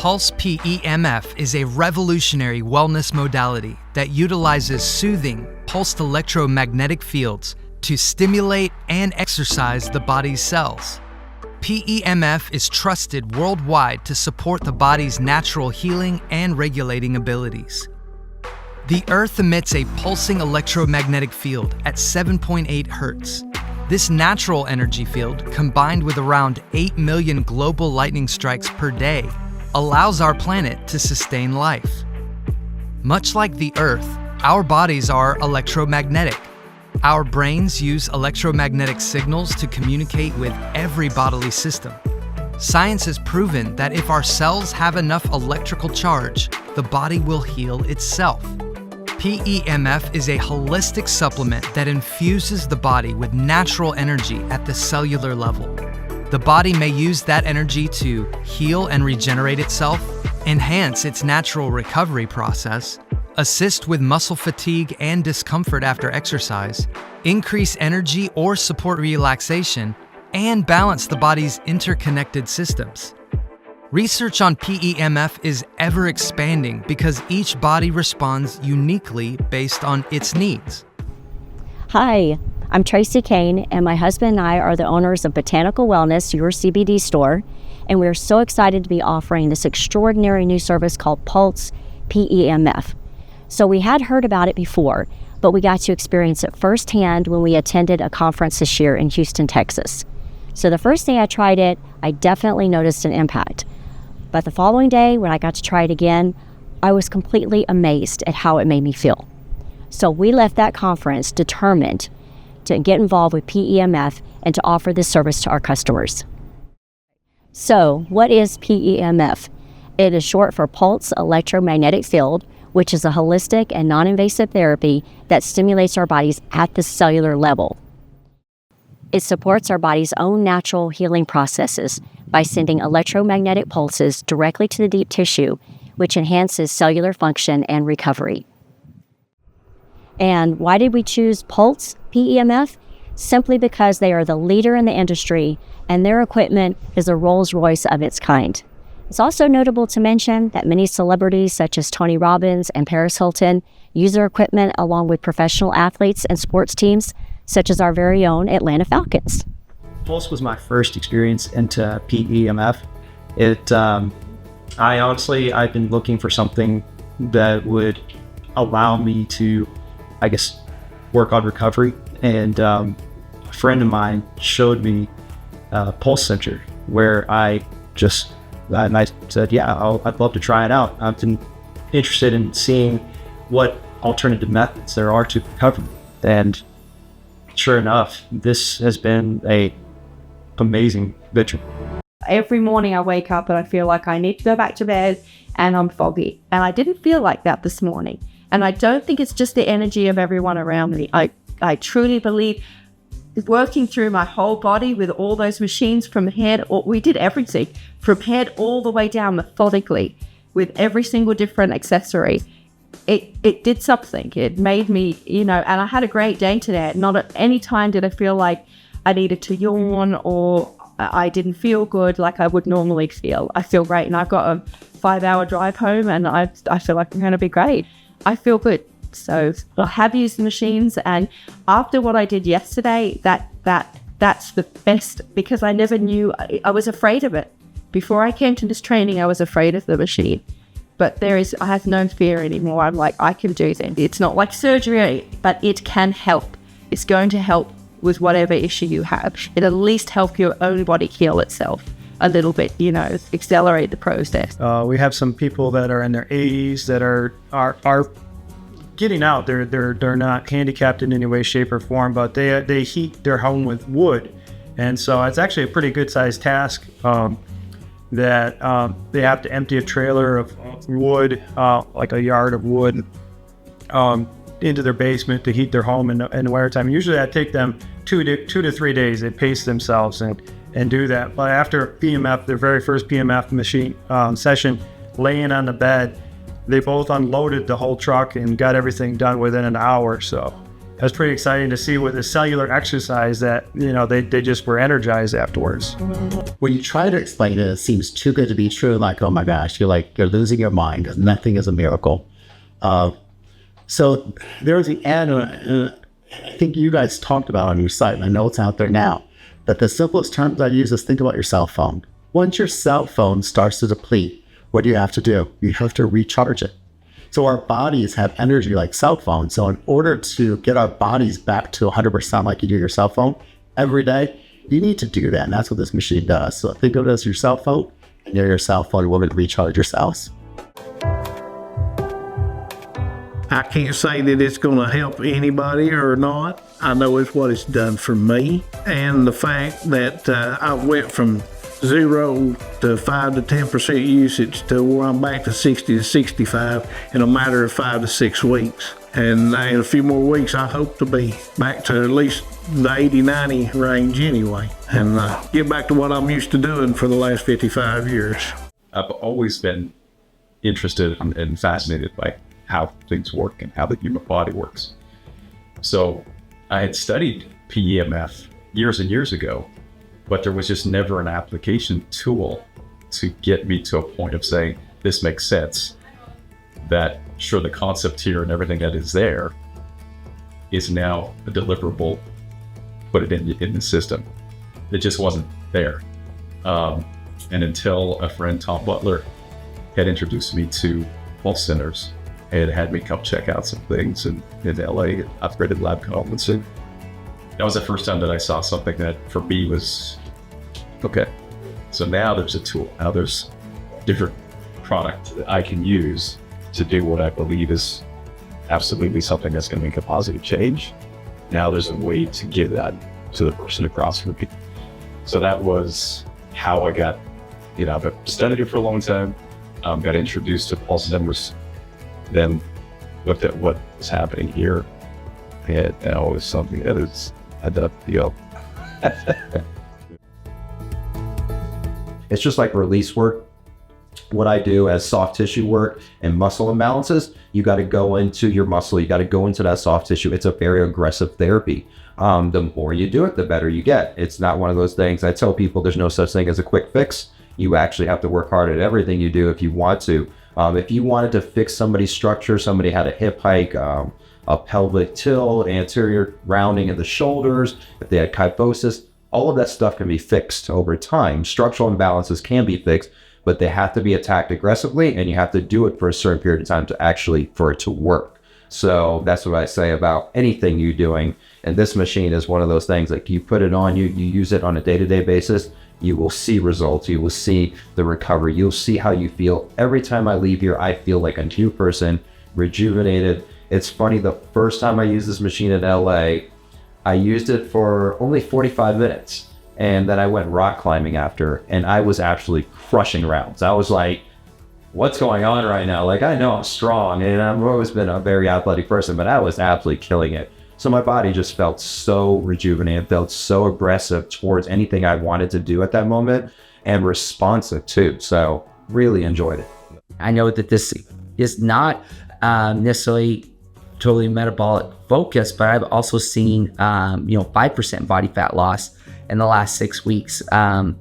Pulse PEMF is a revolutionary wellness modality that utilizes soothing, pulsed electromagnetic fields to stimulate and exercise the body's cells. PEMF is trusted worldwide to support the body's natural healing and regulating abilities. The Earth emits a pulsing electromagnetic field at 7.8 Hertz. This natural energy field, combined with around 8 million global lightning strikes per day, allows our planet to sustain life. Much like the Earth, our bodies are electromagnetic. Our brains use electromagnetic signals to communicate with every bodily system. Science has proven that if our cells have enough electrical charge, the body will heal itself. PEMF is a holistic supplement that infuses the body with natural energy at the cellular level. The body may use that energy to heal and regenerate itself, enhance its natural recovery process, assist with muscle fatigue and discomfort after exercise, increase energy or support relaxation, and balance the body's interconnected systems. Research on PEMF is ever expanding because each body responds uniquely based on its needs. Hi, I'm Tracy Kane, and my husband and I are the owners of Botanical Wellness, your CBD store, and we're so excited to be offering this extraordinary new service called Pulse PEMF. So we had heard about it before, but we got to experience it firsthand when we attended a conference this year in Houston, Texas. So the first day I tried it, I definitely noticed an impact. But the following day, when I got to try it again, I was completely amazed at how it made me feel. So we left that conference determined to get involved with PEMF and to offer this service to our customers. So what is PEMF? It is short for Pulse Electromagnetic Field, which is a holistic and non-invasive therapy that stimulates our bodies at the cellular level. It supports our body's own natural healing processes by sending electromagnetic pulses directly to the deep tissue, which enhances cellular function and recovery. And why did we choose Pulse PEMF? Simply because they are the leader in the industry and their equipment is a Rolls-Royce of its kind. It's also notable to mention that many celebrities such as Tony Robbins and Paris Hilton use their equipment along with professional athletes and sports teams such as our very own Atlanta Falcons. Pulse was my first experience into PEMF. I've been looking for something that would allow me to, work on recovery. And a friend of mine showed me Pulse Center, where I said, I'd love to try it out. I've been interested in seeing what alternative methods there are to recovery. And sure enough, this has been a amazing venture. Every morning I wake up and I feel like I need to go back to bed and I'm foggy. And I didn't feel like that this morning. And I don't think it's just the energy of everyone around me. I truly believe working through my whole body with all those machines from head, we did everything from head all the way down methodically with every single different accessory. It did something. It made me, and I had a great day today. Not at any time did I feel like I needed to yawn or I didn't feel good like I would normally feel. I feel great, and I've got a 5-hour drive home and I feel like I'm going to be great. I feel good. So I have used the machines, and after what I did yesterday, that's the best, because I never knew. I was afraid of it. Before I came to this training, I was afraid of the machine. But I have no fear anymore. I'm like, I can do that. It's not like surgery, but it can help. It's going to help with whatever issue you have. It at least help your own body heal itself a little bit, accelerate the process. We have some people that are in their 80s that are getting out. They're not handicapped in any way, shape, or form, but they heat their home with wood. And so it's actually a pretty good sized task. That they have to empty a trailer of wood, like a yard of wood, into their basement to heat their home in the wintertime. Usually that take them 2 to 3 days. They pace themselves and do that. But after PEMF, their very first PEMF machine session, laying on the bed, they both unloaded the whole truck and got everything done within an hour. So that's pretty exciting to see with the cellular exercise that, they just were energized afterwards. When you try to explain it, it seems too good to be true. Like, oh my gosh, you're losing your mind. Nothing is a miracle. So there's the end. I think you guys talked about on your site, and I know it's out there now, but the simplest terms I use is think about your cell phone. Once your cell phone starts to deplete, what do you have to do? You have to recharge it. So our bodies have energy like cell phones. So in order to get our bodies back to 100% like you do your cell phone every day, you need to do that. And that's what this machine does. So think of it as your cell phone, and your cell phone will recharge your cells. I can't say that it's going to help anybody or not. I know it's what it's done for me. And the fact that I went from 0 to 5 to 10% usage to where I'm back to 60 to 65 in a matter of 5 to 6 weeks. And in a few more weeks, I hope to be back to at least the 80, 90 range anyway. And get back to what I'm used to doing for the last 55 years. I've always been interested and fascinated by how things work and how the human body works. So I had studied PEMF years and years ago, but there was just never an application tool to get me to a point of saying, this makes sense. That sure, the concept here and everything that is there is now a deliverable, put it in the system. It just wasn't there. And until a friend, Tom Butler, had introduced me to pulse centers and had me come check out some things in LA, upgraded lab comments. And that was the first time that I saw something that for me was, okay, so now there's a tool. Now there's different product that I can use to do what I believe is absolutely something that's going to make a positive change. Now there's a way to give that to the person across from me. So that was how I got, I've studied it for a long time, got introduced to pulse centers, then looked at what was happening here, and now it was something that is a done deal. It's just like release work. What I do as soft tissue work and muscle imbalances, you got to go into your muscle, you got to go into that soft tissue. It's a very aggressive therapy. The more you do it, the better you get. It's not one of those things. I tell people there's no such thing as a quick fix. You actually have to work hard at everything you do if you want to. If you wanted to fix somebody's structure, somebody had a hip hike, a pelvic tilt, anterior rounding of the shoulders, if they had kyphosis, all of that stuff can be fixed over time. Structural imbalances can be fixed, but they have to be attacked aggressively, and you have to do it for a certain period of time for it to work. So that's what I say about anything you're doing. And this machine is one of those things, like you put it on, you use it on a day-to-day basis, you will see results, you will see the recovery, you'll see how you feel. Every time I leave here, I feel like a new person, rejuvenated. It's funny, the first time I used this machine in LA, I used it for only 45 minutes. And then I went rock climbing after, and I was actually crushing rounds. I was like, what's going on right now? Like, I know I'm strong, and I've always been a very athletic person, but I was absolutely killing it. So my body just felt so rejuvenated, felt so aggressive towards anything I wanted to do at that moment, and responsive too. So really enjoyed it. I know that this is not necessarily totally metabolic focused, but I've also seen 5% body fat loss in the last 6 weeks. And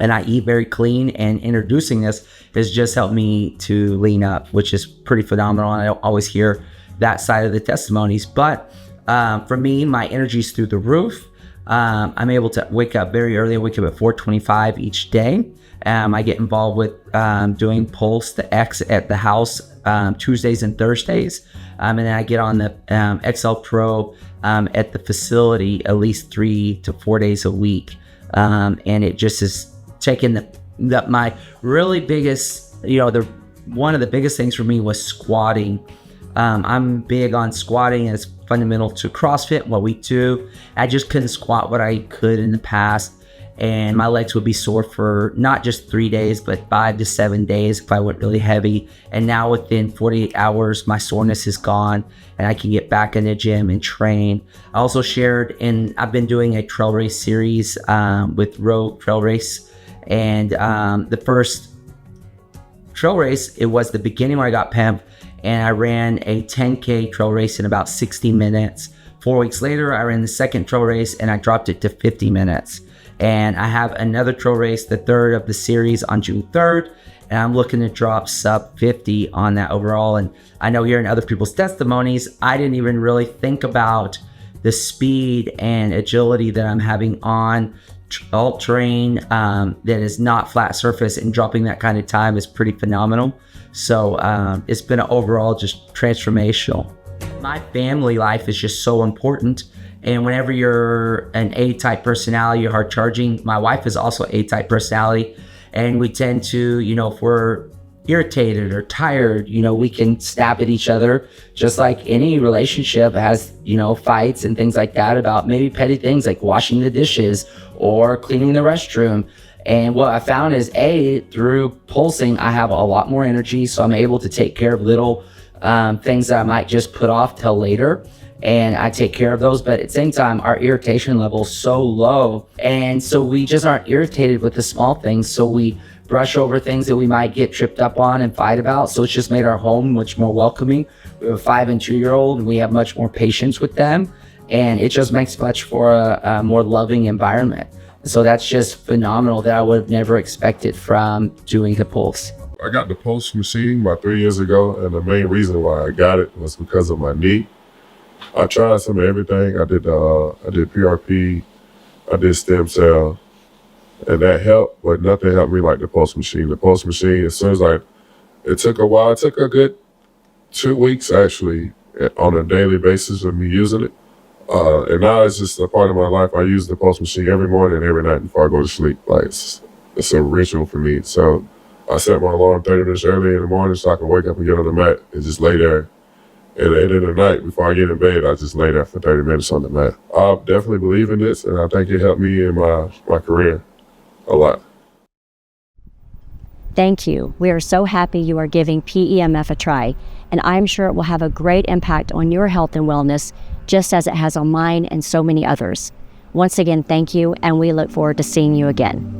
I eat very clean, and introducing this has just helped me to lean up, which is pretty phenomenal. I don't always hear that side of the testimonies, but for me, my energy's through the roof. I'm able to wake up very early. I wake up at 4:25 each day. I get involved with doing Pulse, the X at the house Tuesdays and Thursdays. And then I get on the XL Pro at the facility at least 3 to 4 days a week. And it just is taking my really biggest, one of the biggest things for me was squatting. I'm big on squatting, and it's fundamental to CrossFit, what we do. I just couldn't squat what I could in the past, and my legs would be sore for not just 3 days, but 5 to 7 days if I went really heavy. And now within 48 hours, my soreness is gone, and I can get back in the gym and train. I also shared, and I've been doing a trail race series with Rogue Trail Race, and the first trail race, it was the beginning where I got PEMF, and I ran a 10K trail race in about 60 minutes 4 weeks later, I ran the second trail race and I dropped it to 50 minutes. And I have another trail race, the third of the series, on June 3rd. And I'm looking to drop sub 50 on that overall. And I know hearing other people's testimonies, I didn't even really think about the speed and agility that I'm having on alt terrain that is not flat surface, and dropping that kind of time is pretty phenomenal. So it's been overall just transformational. My family life is just so important. And whenever you're an A-type personality, you're hard charging. My wife is also A-type personality. And we tend to, if we're irritated or tired, we can snap at each other, just like any relationship has, fights and things like that about maybe petty things like washing the dishes or cleaning the restroom. And what I found is, through pulsing, I have a lot more energy, so I'm able to take care of little things that I might just put off till later. And I take care of those, but at the same time, our irritation level is so low. And so we just aren't irritated with the small things. So we brush over things that we might get tripped up on and fight about. So it's just made our home much more welcoming. We have a 5 and 2-year-old, and we have much more patience with them. And it just makes much for a more loving environment. So that's just phenomenal that I would have never expected from doing the Pulse. I got the Pulse machine about 3 years ago, and the main reason why I got it was because of my knee. I tried some of everything. I did PRP, I did stem cell, and that helped, but nothing helped me like the Pulse machine. The Pulse machine, as soon as it took a while, it took a good 2 weeks actually on a daily basis of me using it. And now it's just a part of my life. I use the Pulse machine every morning and every night before I go to sleep. Like it's a ritual for me. So I set my alarm 30 minutes early in the morning so I can wake up and get on the mat and just lay there. And at the end of the night, before I get in bed, I just lay there for 30 minutes on the mat. I definitely believe in this, and I think it helped me in my career a lot. Thank you. We are so happy you are giving PEMF a try, and I'm sure it will have a great impact on your health and wellness, just as it has on mine and so many others. Once again, thank you, and we look forward to seeing you again.